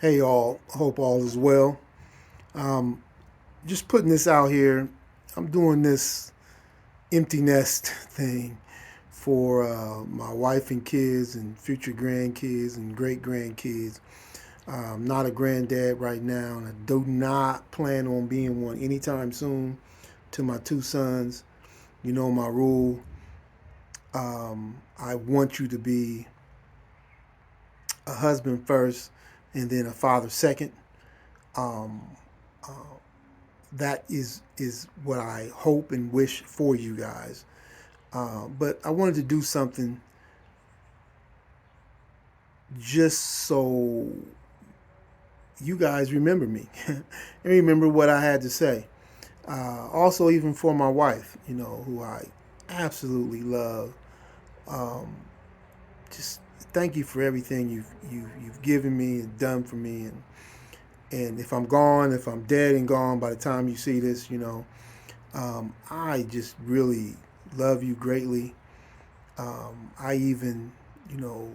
Hey, all. Hope all is well. Um, just putting this out here. I'm doing this empty nest thing for my wife and kids and future grandkids and great grandkids. I'm not a granddad right now, and I do not plan on being one anytime soon. To my two sons, you know my rule. I want you to be a husband first and then a father second. Um, that is what I hope and wish for you guys. But I wanted to do something just so you guys remember me and remember what I had to say. Also, even for my wife, who I absolutely love. Um, just thank you for everything you've given me and done for me. And if I'm gone, if I'm dead and gone by the time you see this, I just really love you greatly. I even, you know,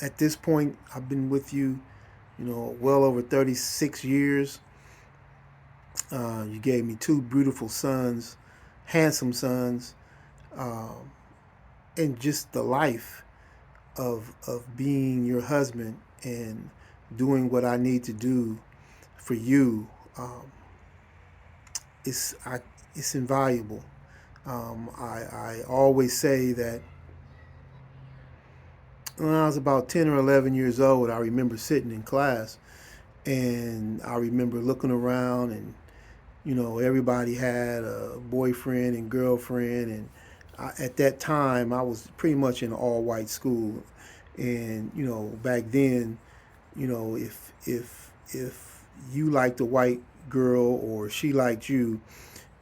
at this point, I've been with you, well over 36 years. You gave me two beautiful sons, handsome sons, um, and just the life of being your husband and doing what I need to do for you. It's I, it's invaluable. I always say that when I was about 10 or 11 years old, I remember sitting in class and I remember looking around and, everybody had a boyfriend and girlfriend. And at that time, I was pretty much in an all white school. And, back then, if you liked a white girl or she liked you,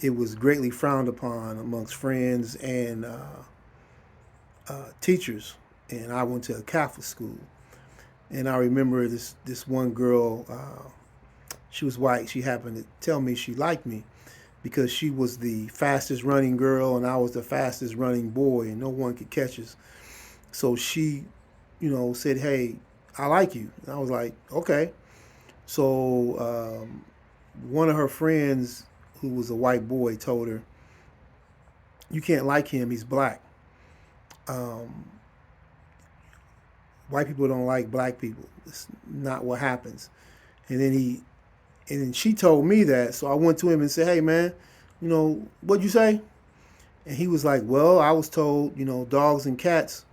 it was greatly frowned upon amongst friends and teachers. And I went to a Catholic school. And I remember this one girl. She was white. She happened to tell me she liked me because she was the fastest running girl and I was the fastest running boy, and no one could catch us. So she, said, "Hey, I like you." And I was like, "Okay." So one of her friends, who was a white boy, told her, "You can't like him. He's black. Um, white people don't like black people. It's not what happens." And then she told me that. So I went to him and said, "Hey, man, what'd you say?" And he was like, "Well, I was told, dogs and cats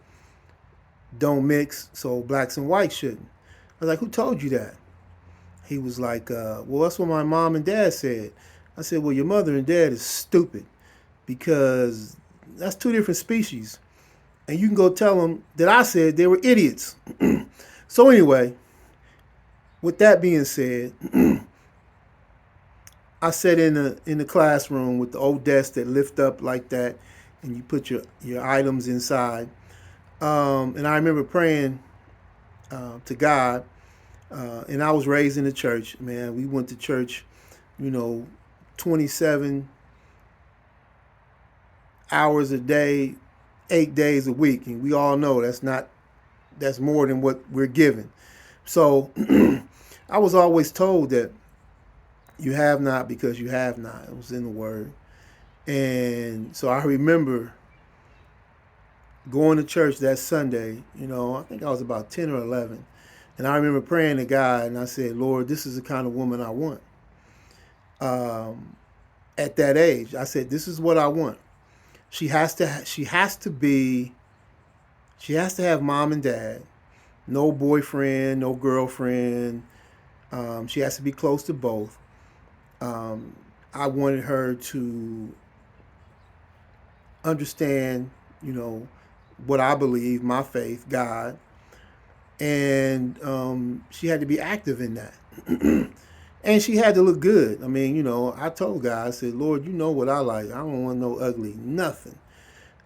don't mix, so blacks and whites shouldn't." I was like, "Who told you that?" He was like, "Well, that's what my mom and dad said." I said, "Well, your mother and dad is stupid because that's two different species. And you can go tell them that I said they were idiots." So anyway, with that being said, I sat in the classroom with the old desk that lift up like that, and you put your items inside. And I remember praying to God. And I was raised in the church. Man, we went to church, you know, 27 hours a day, 8 days a week, and we all know that's more than what we're given. So I was always told that you have not because you have not. It was in the word. And so I remember going to church that Sunday. I think I was about 10 or 11. And I remember praying to God and I said, "Lord, this is the kind of woman I want." Um, at that age, I said, "This is what I want. She has to have mom and dad, no boyfriend, no girlfriend. She has to be close to both. Um, I wanted her to understand, you know, what I believe, my faith, God, and she had to be active in that." And she had to look good. I mean, I told God, I said, "Lord, you know what I like. I don't want no ugly nothing."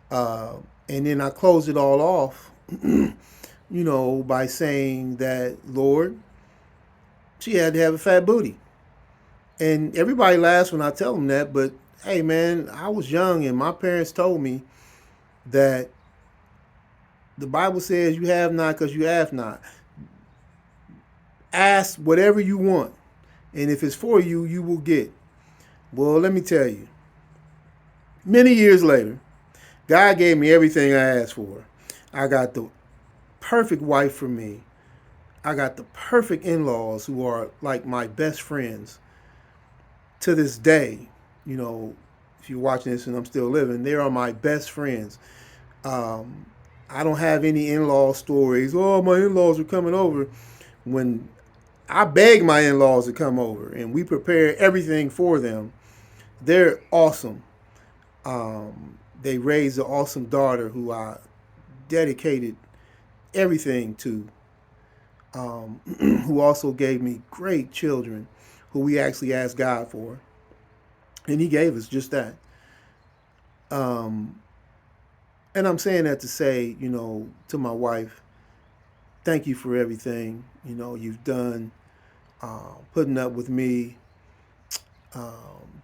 Uh, and then I closed it all off, by saying that, Lord, she had to have a fat booty. And everybody laughs when I tell them that, but hey, man, I was young and my parents told me that the Bible says you have not because you have not. Ask whatever you want, and if it's for you, you will get. Well, let me tell you, many years later, God gave me everything I asked for. I got the perfect wife for me. I got the perfect in-laws who are like my best friends to this day. You know, if you're watching this and I'm still living, they are my best friends. Um, I don't have any in-law stories. Oh, my in-laws are coming over. When I beg my in-laws to come over and we prepare everything for them, they're awesome. They raised an awesome daughter who I dedicated everything to, who also gave me great children who we actually asked God for. And He gave us just that. Um, and I'm saying that to say, to my wife, thank you for everything, you've done, putting up with me,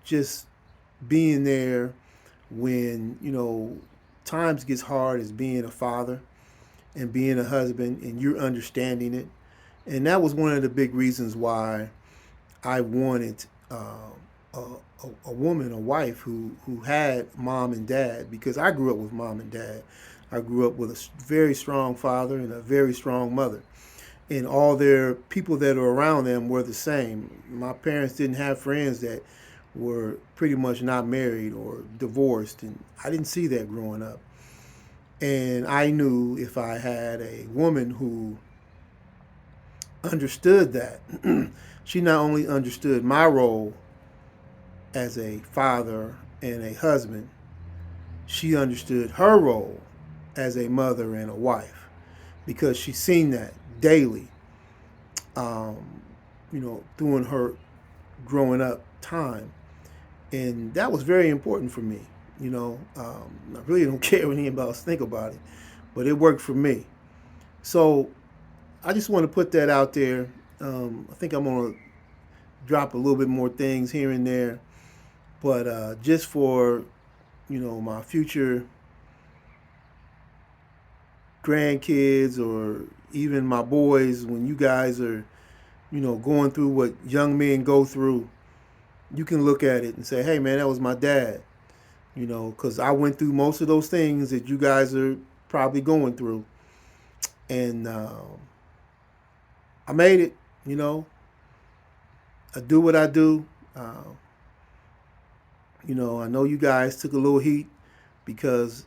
just being there when, times gets hard as being a father and being a husband and you're understanding it. And that was one of the big reasons why I wanted a, a woman, a wife who had mom and dad, because I grew up with mom and dad. I grew up with a very strong father and a very strong mother. And all their people that are around them were the same. My parents didn't have friends that were pretty much not married or divorced, and I didn't see that growing up. And I knew if I had a woman who understood that, she not only understood my role as a father and a husband, she understood her role as a mother and a wife because she's seen that daily, um, during her growing up time. And that was very important for me. I really don't care what anybody else think about it, but it worked for me. So I just want to put that out there. I think I'm going to drop a little bit more things here and there, but just for my future grandkids or even my boys, when you guys are going through what young men go through, you can look at it and say, hey man, that was my dad. Because I went through most of those things that you guys are probably going through, and I made it. you know I do what I do. I know you guys took a little heat because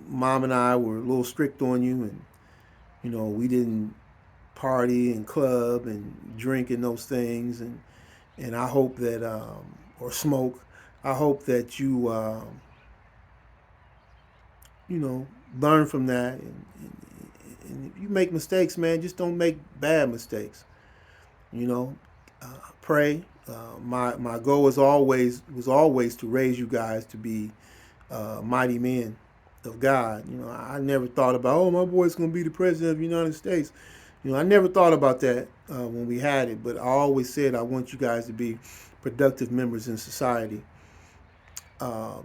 mom and I were a little strict on you, and we didn't party and club and drink and those things, and I hope that or smoke. I hope that you learn from that, and if you make mistakes, man, just don't make bad mistakes. You know, pray. My goal was always to raise you guys to be mighty men of God. I never thought about, oh, my boy's going to be the president of the United States. I never thought about that when we had it, but I always said I want you guys to be productive members in society.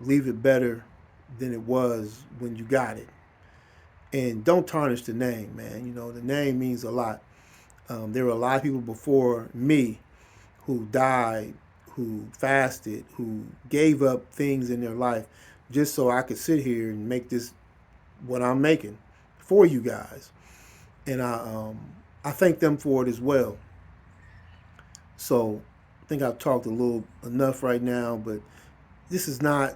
Leave it better than it was when you got it, and don't tarnish the name, man. The name means a lot. There were a lot of people before me who died, who fasted, who gave up things in their life just so I could sit here and make this what I'm making for you guys. And I thank them for it as well. So I think I've talked a little enough right now, but this is not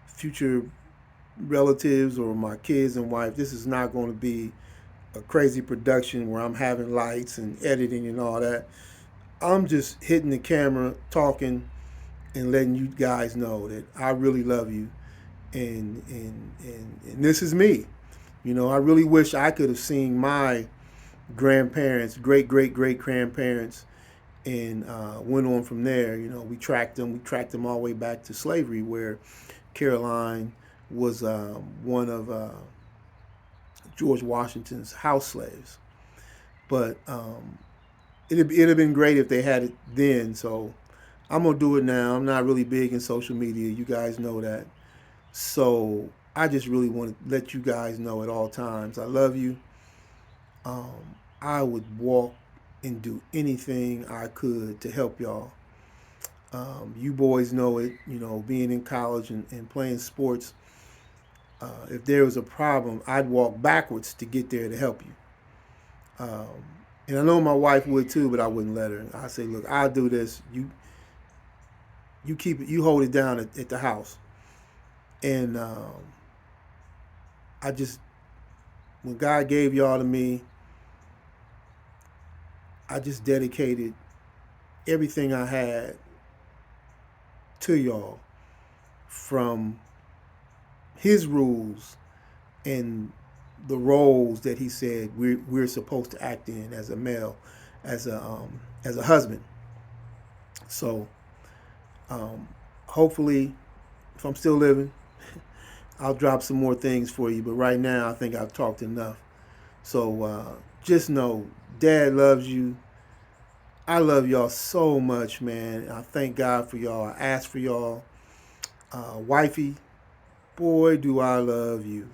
future relatives or my kids and wife. This is not going to be a crazy production where I'm having lights and editing and all that. I'm just hitting the camera, talking, and letting you guys know that I really love you, and this is me. I really wish I could have seen my grandparents, great great great grandparents, and went on from there. We tracked them. We tracked them all the way back to slavery, where Caroline was one of George Washington's house slaves. But it'd have been great if they had it then. So I'm gonna do it now. I'm not really big in social media. You guys know that. So I just really want to let you guys know at all times I love you. I would walk and do anything I could to help y'all. You boys know it, being in college and playing sports. If there was a problem, I'd walk backwards to get there to help you. Um, and I know my wife would too, but I wouldn't let her. I say, look, I'll do this. You keep it, you hold it down at the house. And I just, when God gave y'all to me, I just dedicated everything I had to y'all, from His rules and the roles that He said we're supposed to act in as a male, as a husband. So hopefully, if I'm still living, I'll drop some more things for you. But right now, I think I've talked enough. So just know, Dad loves you. I love y'all so much, man. I thank God for y'all. I ask for y'all. Wifey, boy, do I love you.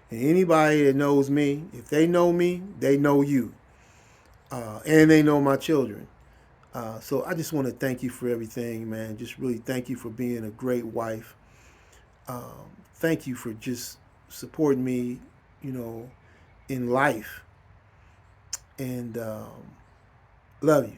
And anybody that knows me, if they know me, they know you. And they know my children. So I just want to thank you for everything, man. Just really thank you for being a great wife. Thank you for just supporting me, you know, in life. And love you.